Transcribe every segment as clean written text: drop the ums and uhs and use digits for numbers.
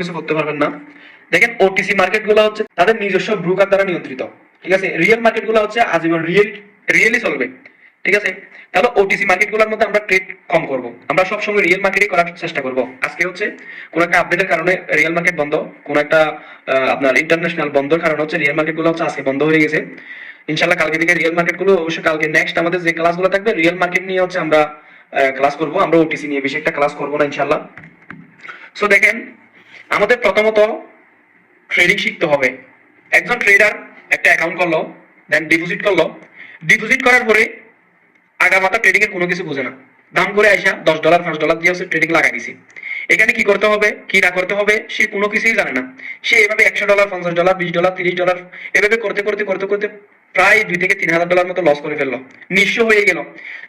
কিছু করতে পারবেন না। দেখেন ওটিসি মার্কেট গুলো হচ্ছে তাদের নিজস্ব ব্রোকার দ্বারা নিয়ন্ত্রিত, ঠিক আছে। রিয়েল মার্কেট গুলো হচ্ছে আজীবন রিয়েলি চলবে, ঠিক আছে। তাহলে ওটিসি মার্কেট গুলোর মধ্যে আমরা ট্রেড কম করব, আমরা সবসময় রিয়েল মার্কেটই করার চেষ্টা করব। আজকে হচ্ছে কোন একটা আপডেটের কারণে রিয়েল মার্কেট বন্ধ, কোন একটা আপনার ইন্টারন্যাশনাল বন্ধের কারণে হচ্ছে রিয়েল মার্কেট গুলো হচ্ছে আজকে বন্ধ হয়ে গেছে। ইনশাল্লাহ কালকে থেকে রিয়েল মার্কেট গুলো অবশ্যই কালকে নেক্সট আমাদের যে ক্লাসগুলো থাকবে রিয়েল মার্কেট নিয়ে হচ্ছে আমরা ক্লাস করব, আমরা ওটিসি নিয়ে বেশি একটা ক্লাস করব না ইনশাল্লাহ। সো দেখেন আমাদের প্রথমত ট্রেডিং শিখতে হবে। একজন ট্রেডার একটা অ্যাকাউন্ট করলো, দেন ডিপোজিট করলো, ডিপোজিট করার পরে আগামাতা ট্রেডিং এর কোনো কিছু বোঝে না, দাম করে আইসা $10 $5 দিয়ে হচ্ছে ট্রেডিং লাগাই দিছি। এখানে কি করতে হবে কি না করতে হবে সে কোনো কিছুই জানে না। সে এভাবে $100 $50 $20 $30 এভাবে করতে করতে করতে করতে প্রায় $2,000 থেকে $3,000 মতো লস করে ফেললো, নিঃস্ব হয়ে গেল।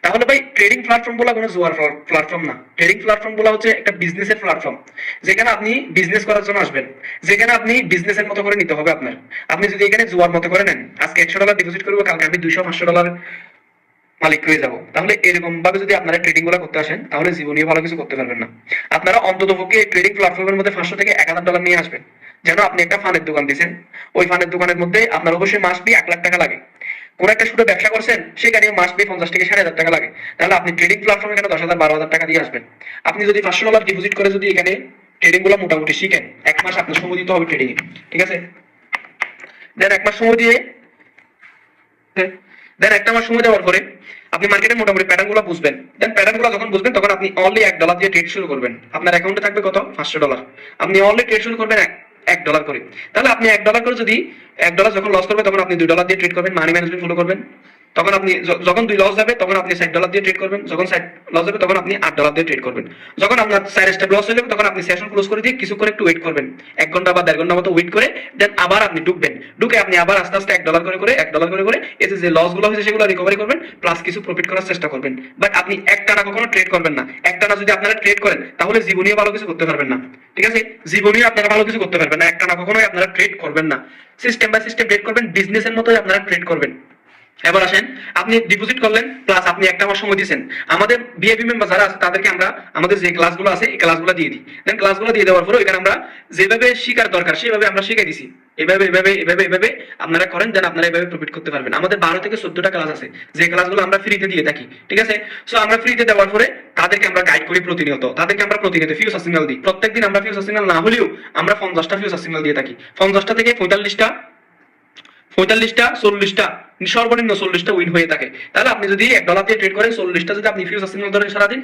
তাহলে ভাই ট্রেডিং প্ল্যাটফর্ম বলা কোনো জুয়ার প্ল্যাটফর্ম না। ট্রেডিং প্ল্যাটফর্ম বলা হচ্ছে একটা বিজনেসের প্ল্যাটফর্ম, যেখানে আপনি বিজনেস করার জন্য আসবেন, যেখানে আপনি বিজনেসের মতো করে নিতে হবে আপনার। আপনি যদি এখানে জুয়ার মতো করে নেন, আজকে $100 ডিপোজিট করবো, কালকে আমি $200 500 মালিক হয়ে যাব, তাহলে এরকম ভাবে যদি আপনারা ট্রেডিং গুলো করতে আসেন তাহলে জীবনে ভালো কিছু করতে পারবেন না। আপনারা অন্তত পক্ষে ট্রেডিং প্ল্যাটফর্মের মধ্যে $500 থেকে $1,000 নিয়ে আসবেন। যেন আপনি একটা ফানের দোকান দিয়েছেন, ওই ফানের দোকানের মধ্যে আপনার অবশ্যই মাস বি $1,00,000 লাগে। কোন একটা ছোট ব্যবসা করছেন, সেখানে মাস বি 50 থেকে 60,000 লাগে। তাহলে আপনি ট্রেডিং প্ল্যাটফর্মে এখানে 10,000 12,000 টাকা দিয়ে আসবেন। আপনি যদি $500 ডিপোজিট করে যদি এখানে ট্রেডিং গুলো মোটামুটি শিখেন, এক মাস আপনার সময় দিতে হবে ট্রেডিং এ, ঠিক আছে। দেন এক মাস সময় দিয়ে দেন একটা মাস সময় দেওয়ার পরে আপনি মার্কেটের মোটামুটি প্যাটার্ন গুলো বুঝবেন। দেন প্যাটার্ন গুলো যখন বুঝবেন তখন আপনি অনলি $1 দিয়ে ট্রেড শুরু করবেন। আপনার অ্যাকাউন্টে থাকবে কত $500, আপনি অনলি ট্রেড শুরু করবেন $1 করে। তাহলে আপনি $1 করে যদি $1 যখন লস করবে তখন আপনি $2 দিয়ে ট্রেড করবেন, মানি ম্যানেজমেন্ট ফলো করবেন। তখন আপনি যখন 2 লস যাবে তখন আপনি $60 দিয়ে ট্রেড করবেন, যখন 60 লস যাবে তখন আপনি $8 দিয়ে ট্রেড করবেন। যখন আপনার 4 স্টেপ লস হয়ে যাবে তখন আপনি সেশন ক্লোজ করে দিয়ে কিছুক্ষণ একটু ওয়েট করবেন, 1 ঘন্টা বা 1.5 ঘন্টা মতো ওয়েট করে দেন আবার আপনি ঢুকবেন। ঢুকে আপনি আবার আস্তে আস্তে $1 করে করে $1 করে করে এই যে লস গুলো হয়েছে সেগুলো রিকভারি করবেন, প্লাস কিছু প্রফিট করার চেষ্টা করবেন। বাট আপনি একটানা কখনো ট্রেড করবেন না। একটানা যদি আপনারা ট্রেড করেন তাহলে জীবনেও ভালো কিছু করতে পারবেন না, ঠিক আছে। জীবনেও আপনারা ভালো কিছু করতে পারবেন না, একটানা কখনোই আপনারা ট্রেড করবেন না। সিস্টেম বাই সিস্টেম ট্রেড করবেন, বিজনেসের মতোই আপনারা ট্রেড করবেন। এবার আসেন, আপনি ডিপোজিট করলেন প্লাস আপনি একটা মাস সময় দিয়েছেন। আমাদের ভিআইপি মেম্বার যারা আছে তাদেরকে আমরা আমাদের যে ক্লাসগুলো আছে এই ক্লাসগুলো দিয়ে দিই। দেন ক্লাসগুলো দিয়ে দেওয়ার পরে এখানে আমরা যেভাবে শেখার দরকার সেভাবে আমরা শিখাই দিছি। এভাবে এভাবে এভাবে এভাবে আপনারা করেন, দেন আপনারা এভাবে প্রফিট করতে পারবেন। আমাদের 12 থেকে 14টা ক্লাস আছে, যে ক্লাসগুলো আমরা ফ্রিতে দিয়ে থাকি, ঠিক আছে। সো আমরা ফ্রিতে দেওয়ার পরে তাদেরকে আমরা গাইড করি প্রতিনিয়ত, তাদেরকে আমরা প্রতিনিয়ত ফিউচার সিগন্যাল দিই। প্রত্যেকদিন আমরা ফিউচার সিগন্যাল না হলেও আমরা 50টা ফিউচার সিগন্যাল দিয়ে থাকি। 50টা থেকে 45টা 40টা সর্বনিম্ন 40টা উইন হয়ে থাকে। তাহলে আপনি যদি $1 দিয়ে ট্রেড করেন, 40টা যদি আপনি ফিউচার সিগন্যাল ধরেন সারাদিন,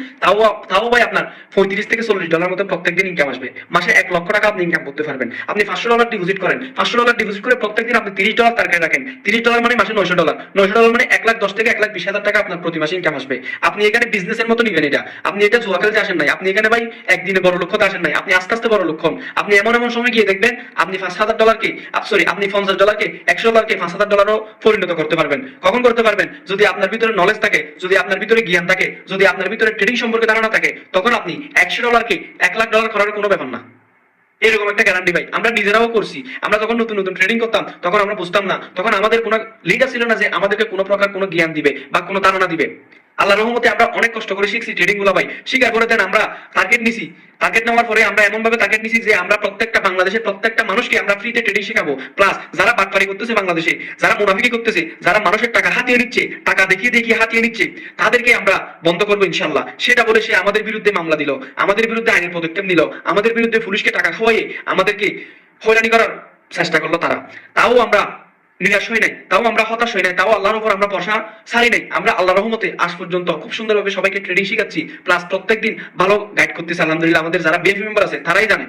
তাও ভাই আপনার $35 থেকে $40 মতো প্রত্যেকদিন ইনকাম আসবে। মাসে $1,00,000 আপনি ইনকাম করতে পারবেন। আপনি $500 ডিপোজিট করেন, $500 ডিপোজিট করে প্রত্যেকদিন আপনি $30 টার্গেট রাখেন। $30 মানে মাসে $900, $900 মানে 1,10,000 থেকে 1,20,000 টাকা আপনার প্রতি মাসে ইনকাম আসবে। আপনি এখানে বিজনেসের মতো নিবেন এটা, আপনি এটা জুয়া খেলতে আসেন নাই। আপনি এখানে ভাই একদিনে বড় লক্ষ্য আসেন নাই, আপনি আস্তে আস্তে বড় লক্ষ্য। আপনি এমন এমন সময় গিয়ে দেখবেন আপনি $5,000 কে সরি আপনি $50 কে $100 কে $5,000 পরিণত করতে পারবেন। কখন করতে পারবেন? যদি আপনার ভিতরে নলেজ থাকে, যদি আপনার ভিতরে জ্ঞান থাকে, যদি আপনার ভিতরে ট্রেডিং সম্পর্কে ধারণা থাকে, তখন আপনি $100 কে $1,00,000 করার কোনো ব্যাপার না। এরকম একটা গ্যারান্টি ভাই আমরা নিজেরাও করছি। আমরা যখন নতুন নতুন ট্রেডিং করতাম তখন আমরা বুঝতাম না, তখন আমাদের কোনো লিডার ছিল না যে আমাদেরকে কোনো প্রকার কোনো জ্ঞান দিবে বা কোনো ধারণা দিবে। আল্লাহর রহমতে আমরা অনেক কষ্ট করে শিখছি ট্রেডিং গুলো ভাই। শিখার পরে দেন আমরা টার্গেট নিছি, টার্গেট নেওয়ার পরে আমরা এমন ভাবে টার্গেট নিছি যে আমরা প্রত্যেকটা বাংলাদেশের প্রত্যেকটা মানুষকে আমরা ফ্রিতে ট্রেডিং শেখাবো। প্লাস যারা বাটপারি করতেছে বাংলাদেশে, যারা মুনাফিকি করতেছে, যারা মানুষের টাকা হাতিয়ে নিচ্ছে, টাকা দেখিয়ে দেখিয়ে হাতিয়ে নিচ্ছে, তাদেরকে আমরা বন্ধ করবো ইনশাল্লাহ। সেটা বলে সে আমাদের বিরুদ্ধে মামলা দিল, আমাদের বিরুদ্ধে আইনের পদক্ষেপ নিল, আমাদের বিরুদ্ধে পুলিশকে টাকা খাওয়াইয়ে আমাদেরকে হয়রানি করার চেষ্টা করলো তারা। তাও আমরা নিরাশ হই নাই, তাও আমরা হতাশ হই নাই, তাও আল্লাহর উপর আমরা ভরসা ছাড়ি নাই। আমরা আল্লাহর রহমতে আজ পর্যন্ত খুব সুন্দরভাবে সবাইকে ট্রেডিং শিখাচ্ছি, প্লাস প্রত্যেকদিন ভালো গাইড করতেছি আলহামদুলিল্লাহ। আমাদের যারা বিএফি মেম্বার আছে তারাই জানে।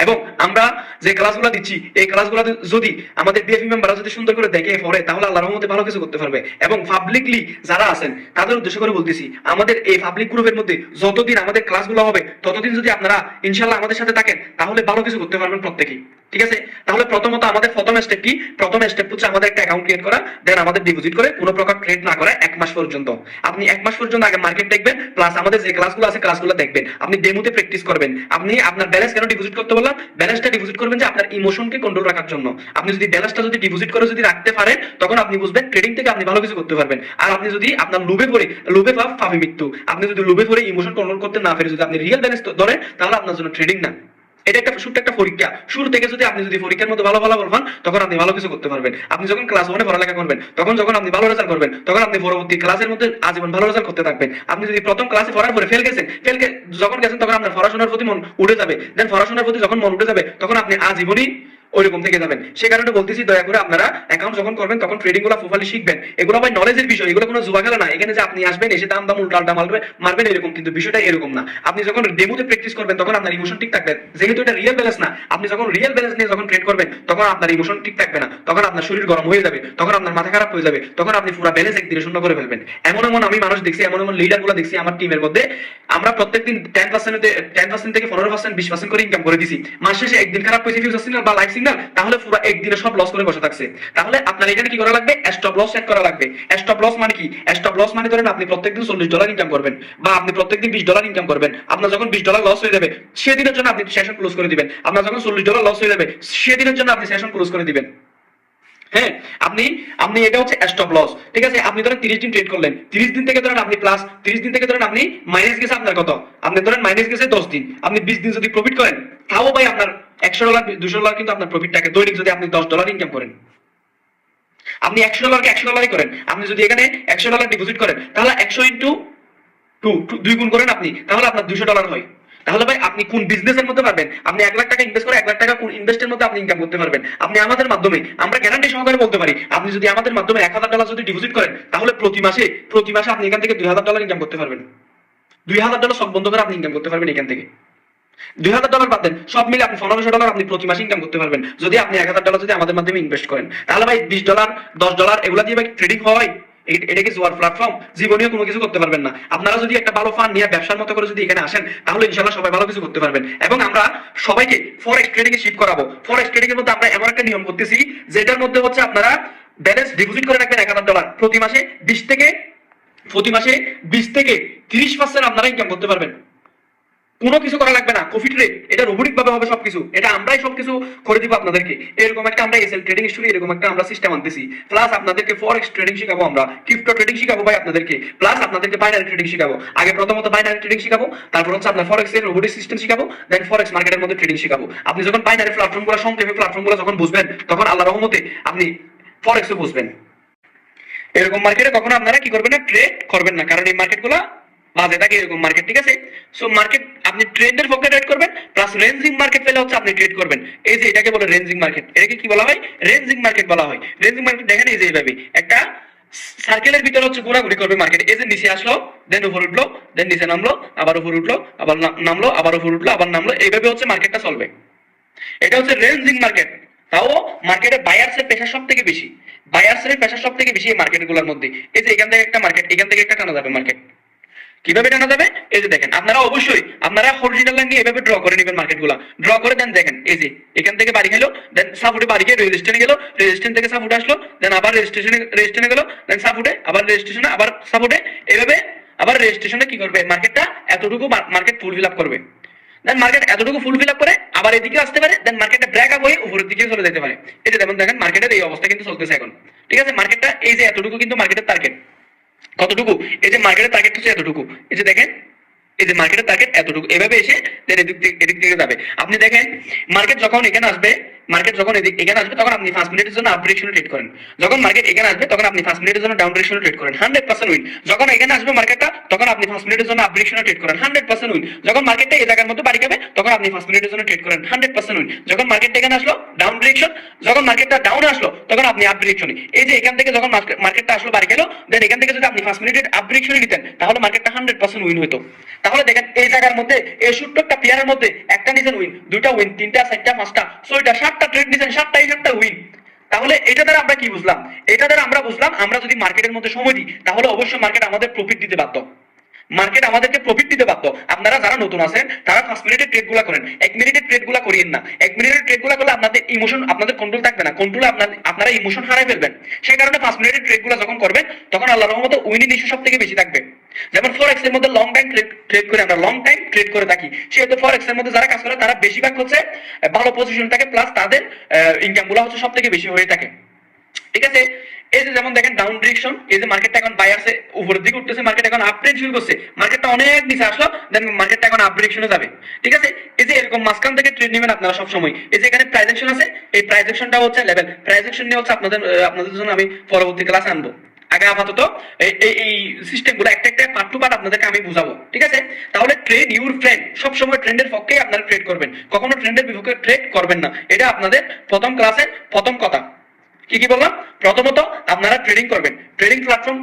এবং আমরা যে ক্লাসগুলো দিচ্ছি এই ক্লাসগুলো যদি আমাদের বিএফি মেম্বাররা যদি সুন্দর করে দেখে পড়ে তাহলে আল্লাহর রহমতে ভালো কিছু করতে পারবে। এবং পাবলিকলি যারা আছেন তাদের উদ্দেশ্য করে বলতেছি, আমাদের এই পাবলিক গ্রুপের মধ্যে যতদিন আমাদের ক্লাসগুলো হবে ততদিন যদি আপনারা ইনশাআল্লাহ আমাদের সাথে থাকেন তাহলে ভালো কিছু করতে পারবেন প্রত্যেকেই, ঠিক আছে। তাহলে প্রথমত আমাদের প্রথম স্টেপ কি? প্রথম স্টেপ হচ্ছে আমাদের একটা অ্যাকাউন্ট ক্রিয়েট করা, দেন আমাদের ডিপোজিট করে কোনো প্রকার ট্রেড না করা 1 মাস পর্যন্ত। আপনি 1 মাস পর্যন্ত আগে মার্কেট দেখবেন, প্লাস আমাদের যে ক্লাসগুলো আছে ক্লাসগুলো দেখবেন, আপনি ডেমোতে প্র্যাকটিস করবেন। আপনি আপনার ব্যালেন্স কেন ডিপোজিট করতে বললাম? ব্যালেন্সটা ডিপোজিট করবেন যে আপনার ইমোশনকে কন্ট্রোল রাখার জন্য। আপনি যদি ব্যালেন্সটা যদি ডিপোজিট করে যদি রাখতে পারেন তখন আপনি বুঝবেন ট্রেডিং থেকে আপনি ভালো কিছু করতে পারবেন। আর আপনি যদি আপনার লোভে পাবে মৃত্যু, আপনি যদি লোভে পড়ে ইমোশন কন্ট্রোল করতে না পারে যদি আপনি রিয়েল ব্যালেন্স ধরেন তাহলে আপনার জন্য ট্রেডিং না। এটা একটা ছোট্ট একটা পরীক্ষা। শুরু থেকে আপনি যদি পরীক্ষার মধ্যে ভালো ফলাফল পান, তখন আপনি ভালো কিছু করতে পারবেন। আপনি যখন ক্লাস 1 এ পড়ালেখা করবেন, তখন যখন আপনি ভালো রেজাল্ট করবেন, তখন আপনি পরবর্তী ক্লাসের মধ্যে আজীবন ভালো রেজাল্ট করতে থাকবেন। আপনি যদি প্রথম ক্লাসে পড়ার পরে যখন গেছেন, তখন আপনার পড়াশোনার প্রতি মন উঠে যাবে। দেন পড়াশোনার প্রতি যখন মন উঠে যাবে, তখন আপনি আজীবনই ওইরকম থেকে যাবেন। সে কারণে বলতেছি, দয়া করে আপনারা অ্যাকাউন্ট যখন করবেন, তখন ট্রেডিং গুলো প্রপারলি শিখবেন। এগুলো ভাই নলেজের বিষয়, এগুলো কোনো জুয়া খেলা না। এখানে যে আপনি আসবেন, এসে দাম দাম উল্টা মারবেন এরকম কিন্তু বিষয়টা এরকম না। আপনি যখন ডেমোতে প্র্যাকটিস করবেন, তখন আপনার ইমোশন ঠিক থাকবে। যেহেতু এটা রিয়েল ব্যালেন্স না, আপনি যখন রিয়েল ব্যালেন্স নিয়ে যখন ট্রেড করবেন, তখন আপনার ইমোশন ঠিক থাকবে না, তখন আপনার শরীর গরম হয়ে যাবে, তখন আপনার মাথা খারাপ হয়ে যাবে, তখন আপনি পুরো ব্যালেন্স একদিনে শূন্য করে ফেলবেন। এমন এমন আমি মানুষ দেখছি, এমন এমন লিডার গুলো দেখছি আমার টিমের মধ্যে। আমরা প্রত্যেকদিন 10% থেকে 15%, 20% করে ইনকাম করে দিছি। মাস শেষে একদিন খারাপ হয়েছে ফিউচার সিগন্যাল বা লাইফ সিগন্যাল, তাহলে পুরো একদিনে সব লস করে বসে থাকছে। তাহলে আপনার এখানে কি করা লাগবে? স্টপ লস সেট করা লাগবে। স্টপ লস মানে কি? স্টপ লস মানে ধরেন আপনি প্রত্যেকদিন $40 ইনকাম করবেন, বা আপনি প্রত্যেকদিন $20 ইনকাম করবেন। আপনার যখন $20 লস হয়ে যাবে, সেদিনের জন্য আপনি সেশন ক্লোজ করে দিবেন। আপনার যখন $40 লস হয়ে যাবে, সেদিনের জন্য আপনি সেশন ক্লোজ করে দিবেন। হ্যাঁ, আপনি আপনি এটা হচ্ছে স্টপ লস। ঠিক আছে, আপনি ধরেন 30 দিন ট্রেড করলেন, 30 দিন থেকে ধরেন আপনি প্লাস, 30 দিন থেকে ধরেন আপনি মাইনাস গেছে আপনার কত? আপনি ধরেন মাইনাস গেছে 10 দিন, আপনি 20 দিন যদি প্রফিট করেন, তাও ভাই আপনার $100 $200 কিন্তু আপনার প্রফিট থাকে। দৈনিক যদি আপনি $10 ইনকাম করেন, আপনি $100 কে $100 করেন, আপনি যদি এখানে $100 ডিপোজিট করেন, তাহলে 100 ইন্টু 2 2 গুণ করেন আপনি, তাহলে আপনার $200 হয়। তাহলে ভাই আপনি কোন বিজনেসের মধ্যে পারবেন? আপনি 1 লাখ টাকা ইনভেস্ট করে 1 লাখ টাকা কোন ইনভেস্টের মধ্যে আপনি ইনকাম করতে পারবেন? আপনি আমাদের মাধ্যমে, আমরা গ্যারান্টি সহকারে বলতে পারি, আপনি যদি আমাদের মাধ্যমে $1000 যদি ডিপোজিট করেন, তাহলে প্রতি মাসে আপনি এখান থেকে $2000 ইনকাম করতে পারবেন। $2000 সব বন্ধ করে আপনি ইনকাম করতে পারবেন এখান থেকে। $2000 বাদ দেন, সব মিলে আপনি $1500 আপনি প্রতি মাসে ইনকাম করতে পারবেন, যদি আপনি $1000 যদি আমাদের মাধ্যমে ইনভেস্ট করেন। তাহলে ভাই $20 $10 এগুলা দিয়ে ভাই ট্রেডিং হয়? এটা কি জোয়ার প্ল্যাটফর্ম? জীবনীয় কোনো কিছু করতে পারবেন না। আপনারা যদি একটা ভালো ফান্ড নিয়ে ব্যবসার মতো করে যদি এখানে আসেন, তাহলে ইনশাআল্লাহ সবাই ভালো কিছু করতে পারবেন। এবং আমরা সবাইকে ফরেক্স ট্রেডিং এ শিফট করাবো। ফরেক্স ট্রেডিং এর মধ্যে আমরা এমন একটা নিয়ম করতেছি, যেটার মধ্যে হচ্ছে আপনারা ব্যালেন্স ডিপোজিট করে রাখবেন $1000, প্রতি মাসে 20 থেকে 30% আপনারা ইনকাম করতে পারবেন। কোনো কিছু করা লাগবে না, প্রফিট রেট এটা রোবটিক ভাবে হবে সবকিছু, এটা আমরাই সবকিছু করে দিব আপনাদেরকে। এরকম একটা আমরা এসএল ট্রেডিং স্টোরি এরকম একটা আমরা সিস্টেম আনতেছি। প্লাস আপনাদেরকে ফরেক্স ট্রেডিং শিখাবো, আমরা ক্রিপ্টো ট্রেডিং শিখাবো ভাই আপনাদেরকে, প্লাস আপনাদেরকে বাইনারি ট্রেডিং শিখাবো। আগে প্রথমত বাইনারি ট্রেডিং শিখাবো, তারপর হচ্ছে আপনার ফরেক্স এর রোবটিক সিস্টেম শিখাবো, দেন ফরেক্স মার্কেটের মধ্যে ট্রেডিং শিখাবো। আপনি যখন বাইনারি প্ল্যাটফর্মগুলো, সংক্ষেপে প্ল্যাটফর্মগুলো যখন বুঝবেন, তখন আল্লাহর রহমতে আপনি ফরেক্সও বুঝবেন। এরকম মার্কেটে কখনো আপনারা কি করবেন না? ট্রেড করবেন না, কারণ এই মার্কেটগুলো বাজে থাকে এরকম মার্কেট। ঠিক আছে, সো মার্কেট আপনি ট্রেন্ডের পক্ষে ট্রেড করবেন, প্লাস রেঞ্জিং মার্কেট পেলে হচ্ছে আপনি ট্রেড করবেন। এই যে এটাকে বলে রেঞ্জিং মার্কেট, এটাকে কি বলা হয়? রেঞ্জিং মার্কেট বলা হয়। রেঞ্জিং মার্কেট দেখেন এই যে এইভাবে একটা সার্কেলের ভিতরে হচ্ছে ঘোরাঘুরি করবে মার্কেট। এই যে নিচে আসলো, দেন উপর উঠলো, দেন নিচে নামলো, আবার উপর উঠলো, আবার নামলো, আবার উপর উঠলো, আবার নামলো, এইভাবে হচ্ছে মার্কেটটা চলবে। এটা হচ্ছে রেঞ্জিং মার্কেট। তাও মার্কেটে বায়ার্সের পেশা সব থেকে বেশি, বায়ার্সের পেশা সব থেকে বেশি এই মার্কেটগুলোর মধ্যে। এই যে এখান থেকে একটা মার্কেট, এখান থেকে একটা টানা যাবে মার্কেট। কিভাবে টানা যাবে? এই যে দেখেন, আপনারা অবশ্যই আপনারা হরিজন্টাল লাইন নিয়ে এভাবে ড্র করে নেবেন মার্কেটগুলো। ড্র করে দেন দেখেন, এই যে এখান থেকে বাড়ি গেল, দেন সাপোর্টে বাড়ি গিয়ে রেজিস্ট্যান্টে গেল, রেজিস্ট্যান্ট থেকে সাপোর্টে আসলো, দেন আবার রেজিস্ট্যান্টে গেল, দেন সাপোর্টে, আবার রেজিস্ট্রেশনে, আবার সাপোর্টে, এভাবে আবার রেজিস্ট্রেশনে কি করবে? মার্কেটটা এতটুকু মার্কেট ফুল ফিল আপ করবে। দেন মার্কেট এতটুকু ফুল ফিল আপ করে আবার এদিকে আসতে পারে, দেন মার্কেটটা ব্রেক আপ হয়ে উপরের দিকে চলে যেতে পারে। এই যে যেমন দেখেন মার্কেটের এই অবস্থা কিন্তু চলতেছে এখন। ঠিক আছে, মার্কেটটা এই যে এতটুকু কিন্তু মার্কেটের টার্গেট। কতটুকু? এই যে মার্কেটের টার্গেট হচ্ছে এতটুকু। এই যে দেখেন, এই যে মার্কেটের টার্গেট এতটুকু, এভাবে এসে দেন এদিক থেকে যাবে। আপনি দেখেন মার্কেট যখন এখানে আসবে, মার্কেট যখন এখানে আসবে, তখন আপনি 5 মিনিটের জন্য আপ ডিরেকশনে ট্রেড করেন। যখন মার্কেট এখানে আসবে, তখন আপনি 5 মিনিটের জন্য ডাউন ডিরেকশনে ট্রেড করেন, 100% উইন। যখন এখানে আসবে মার্কেটটা, তখন আপনি 5 মিনিটের জন্য আপ ডিরেকশনে ট্রেড করেন, 100% উইন। যখন মার্কেটটা এই জায়গার মধ্যে বাড়ি খাবে, তখন আপনি 5 মিনিটের জন্য ট্রেড করেন, 100% উইন। যখন মার্কেটটা এখানে আসলো ডাউন ডিরেকশন, যখন মার্কেটটা ডাউনে আসলো, তখন আপনি আপ ডিরেকশনে। এই যে এখান থেকে যখন মার্কেটটা আসলো বাড়ি গেল, দেন এখান থেকে যদি আপনি 5 মিনিটের আপ ডিরেকশনে নিতেন, তাহলে মার্কেটটা 100% উইন হতো। তাহলে দেখেন এই জায়গার মধ্যে এই ছোট্ট একটা প্লেয়ারের মধ্যে একটা নিছেন উইন, দুইটা উইন, তিনটা, চারটা, পাঁচটা, ছয়টা, 7টা ট্রেড নিছেন, 7টা উইন। তাহলে এটা দ্বারা আমরা কি বুঝলাম? এটা দ্বারা আমরা বুঝলাম, আমরা যদি মার্কেটের মধ্যে সময় দিই, তাহলে অবশ্যই মার্কেট আমাদের প্রফিট দিতে বাধ্য। মার্কেট আমাদেরকে প্রফিট দিতে বাধ্য। আপনারা যারা নতুন আছেন, তারা 5 মিনিটের ট্রেড গুলা করেন, 1 মিনিটের ট্রেড গুলা করিয়েন না। 1 মিনিটের ট্রেড গুলা করলে আপনাদের ইমোশন, আপনাদের কন্ট্রোল থাকবে না, কন্ট্রোলে আপনারা ইমোশন হারাই ফেলবেন। সেই কারণে 5 মিনিটের ট্রেড গুলা যখন করবেন, তখন আল্লাহর রহমতে উইনিং রেশিও সব থেকে বেশি থাকবে। যেমন ফরেক্স এর মধ্যে লং টাইম ট্রেড করে, আমরা লং টাইম ট্রেড করে থাকি, সেহেতু ফরেক্স এর মধ্যে যারা কাজ করে, তারা বেশিরভাগ হচ্ছে ভালো পজিশন থাকে, প্লাস তাদের ইনকাম গুলা হচ্ছে সব থেকে বেশি হয়ে থাকে। ঠিক আছে, এই যে যেমন দেখেন ডাউন ডিরেকশন, এই যে মার্কেটটা এখন বায়ার্সে উপরের দিকে উঠতেছে, মার্কেট এখন আপ ট্রেন্ড শুরু করছে, মার্কেটটা অনেক নিচে আসলো, দেন মার্কেটটা এখন আপ ডিরেকশনে যাবে। ঠিক আছে, এই যে এরকম মাঝখান থেকে ট্রেড নেবেন আপনারা সব সময়। এই যে এখানে প্রাইস অ্যাকশন আছে, এই প্রাইস অ্যাকশনটা হচ্ছে লেভেল, প্রাইস অ্যাকশন নিয়ে হচ্ছে আপনাদের জন্য আমি পরবর্তী ক্লাসে আনবো। আগে আপাতত এই সিস্টেম গুলো একটা একটা পার্ট টু পার্ট আপনাদেরকে আমি বুঝাবো। ঠিক আছে, তাহলে ট্রেড ইউর ফ্রেন্ড, সব সময় ট্রেন্ডের পক্ষেই আপনারা ট্রেড করবেন, কখনো ট্রেন্ডের বিপক্ষে ট্রেড করবেন না। এটা আপনাদের প্রথম ক্লাসের প্রথম কথা। কি কি বললাম? প্রথমত আপনারা ট্রেডিং করবেন, ট্রেডিং প্ল্যাটফর্ম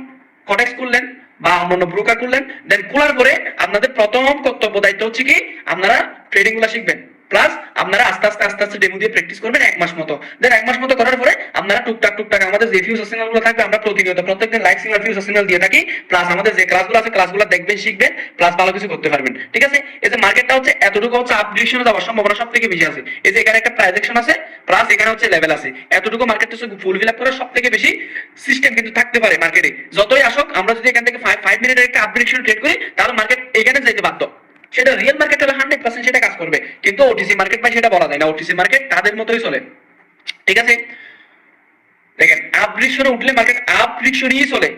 কটেক্স করলেন বা অন্যান্য ব্রোকার করলেন, দেন খোলার পরে আপনাদের প্রথম কর্তব্য দায়িত্ব হচ্ছে কি আপনারা ট্রেডিং গুলো শিখবেন, প্লাস আপনারা আস্তে আস্তে আস্তে আস্তে ডেমো দিয়ে প্র্যাকটিস করবেন 1 মাস মতো। দেন 1 মাস মতো করার পরে আপনারা টুকটাক আমাদের যে ফিউচার সিগন্যাল গুলো থাকবে, আমরা প্রতিনিয়ত প্রত্যেকদিন লাইভ সিগন্যাল ফিউচার সিগন্যাল দিয়ে থাকি, প্লাস আমাদের যে ক্লাসগুলো আছে ক্লাসগুলো দেখবেন, শিখবেন, প্লাস ভালো কিছু করতে পারবেন। ঠিক আছে, এই যে মার্কেটটা হচ্ছে এতটুকু হচ্ছে আপ ডিরেকশনে যাওয়ার সম্ভাবনা সব থেকে বেশি আছে। এই যে এখানে একটা প্রাইস অ্যাকশন আছে, প্লাস এখানে হচ্ছে লেভেল আছে, এতটুকু মার্কেট হচ্ছে ফুল ফিল আপ করার সব থেকে বেশি সিস্টেম কিন্তু থাকতে পারে মার্কেটে। যতই আসুক, আমরা যদি এখান থেকে 5 মিনিটের একটা আপ ডিরেকশন ট্রেড করি, তাহলে মার্কেট এখানে যাইতে বাধ্য। সেটা রিয়েল মার্কেট হলে 100% সেটা কাজ করবে, কিন্তু ওটিসি মার্কেট ভাই সেটা বলা যায় না, ওটিসি মার্কেট তাদের মতোই চলে। ঠিক আছে, দেখেন আপ ডিরেকশনে উঠলে মার্কেট আপ ডিরেকশনই চলে।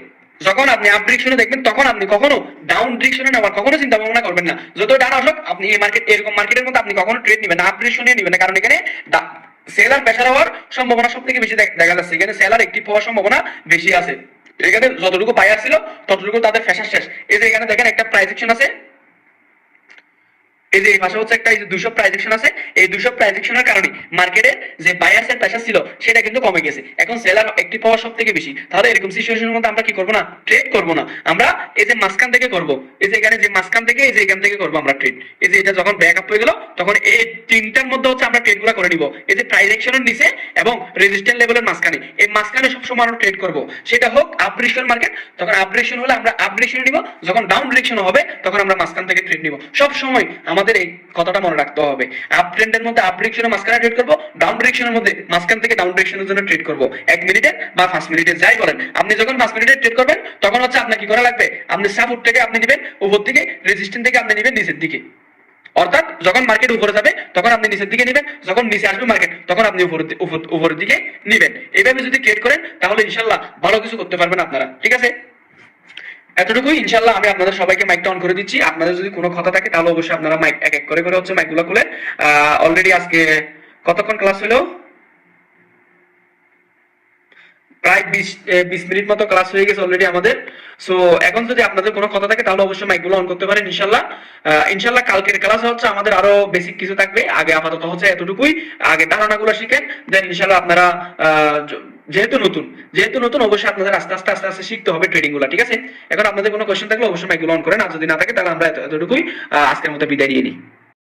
যখন আপনি আপ ডিরেকশনে দেখবেন, তখন আপনি কখনো ডাউন ডিরেকশনে নেওয়ার কখনো চিন্তা ভাবনা করবেন না। যত ডাউন আসুক, আপনি এই মার্কেট এরকম মার্কেটের মধ্যে আপনি কখনো ট্রেড নেবেন না, আপ ডিরেকশনে নেবেন না, কারণ এখানে সেলার প্রেসার হওয়ার সম্ভাবনা সব থেকে বেশি দেখা যাচ্ছে, এখানে সেলার একটিভ হওয়ার সম্ভাবনা বেশি আছে। এখানে যতটুকু বায়ার ছিল ততটুকু তাদের ফ্যাশন শেষ। এই যে এখানে দেখেন একটা প্রাইস অ্যাকশন আছে, এই যে এই পাশে হচ্ছে একটা 200 প্রাইস অ্যাকশন আছে, এই 200 প্রাইস অ্যাকশনের কারণে মার্কেটে যে বায়ার্স এর প্রেসার ছিল সেটা কিন্তু কমে গেছে, এখন সেলার একটি পাওয়ার সব থেকে বেশি। তাহলে এরকম সিচুয়েশনের মধ্যে আমরা কি করব না, ট্রেড করব না, আমরা এই যে মাঝখান থেকে করব, এই যে এখানে যে মাঝখান থেকে এই যে এখান থেকে করব আমরা ট্রেড। এই যে এটা যখন ব্যাক আপ হয়ে গেল, তখন এই তিনটার মধ্যে হচ্ছে আমরা ট্রেডগুলো করে নিব। এই যে প্রাইস অ্যাকশনের নিচে এবং রেজিস্ট্যান্স লেভেলের মাঝখানে, এই মাঝখানে সব সময় আমরা ট্রেড করব। সেটা হোক আপ ডিরেকশন মার্কেট, তখন আপ ডিরেকশন হলে আমরা আপ ডিরেকশনে নিব, যখন ডাউন ডিরেকশন হবে তখন আমরা মাঝখান থেকে ট্রেড নিব। সব সময় আমাদের এই কথাটা মনে রাখতে হবে, আপ ট্রেন্ডের মধ্যে আপ ডিরেকশনের মাঝখানে ট্রেড করব, ডাউন ডিরেকশনের মধ্যে মাঝখান থেকে ডাউন ডিরেকশনের জন্য ট্রেড করব। 1 মিনিটে বা 5 মিনিটে যাই বলেন, আপনি যখন 5 মিনিটে ট্রেড করবেন, তখন হচ্ছে আপনার কি করা লাগবে, আপনি সাপোর্ট থেকে আপনি নেবেন উপর দিকে, রেজিস্ট্যান্স থেকে আপনি নেবেন নিচের দিকে। অর্থাৎ যখন মার্কেট উপরে যাবে তখন আপনি নিচের দিকে নেবেন, যখন নিচে আসবে মার্কেট তখন আপনি উপরের দিকে নেবেন। এইভাবে যদি ট্রেড করেন, তাহলে ইনশাল্লাহ ভালো কিছু করতে পারবেন আপনারা। ঠিক আছে, এতটুকুই। ইনশাল্লাহ আমি আপনাদের সবাইকে মাইকটা অন করে দিচ্ছি। আপনাদের যদি কোনো কথা থাকে তাহলে অবশ্যই আপনারা মাইক এক এক করে হচ্ছে মাইকগুলো খুলে। অলরেডি আজকে কতক্ষণ ক্লাস হলো? প্রায় 20 মিনিট মতো ক্লাস হয়ে গেছে অলরেডি আমাদের। সো এখন যদি আপনাদের কোনো কথা থাকে তাহলে অবশ্যই মাইকগুলো অন করতে পারেন ইনশাল্লাহ। ইনশাল্লাহ কালকের ক্লাস হচ্ছে আমাদের আরো বেসিক কিছু থাকবে, আগে আপাতত হচ্ছে এতটুকুই, আগে ধারণাগুলো শিখেন, দেন ইনশাল্লাহ আপনারা যেহেতু নতুন অবশ্যই আপনাদের আস্তে আস্তে আস্তে আস্তে শিখতে হবে ট্রেডিং গুলা। ঠিক আছে, এখন আপনাদের কোনো কোয়েশ্চেন থাকলে অবশ্যই মাইকগুলো অন করেন, আর যদি না থাকে তাহলে আমরা এতটুকুই আজকের মতো বিদায় নিয়ে নিই।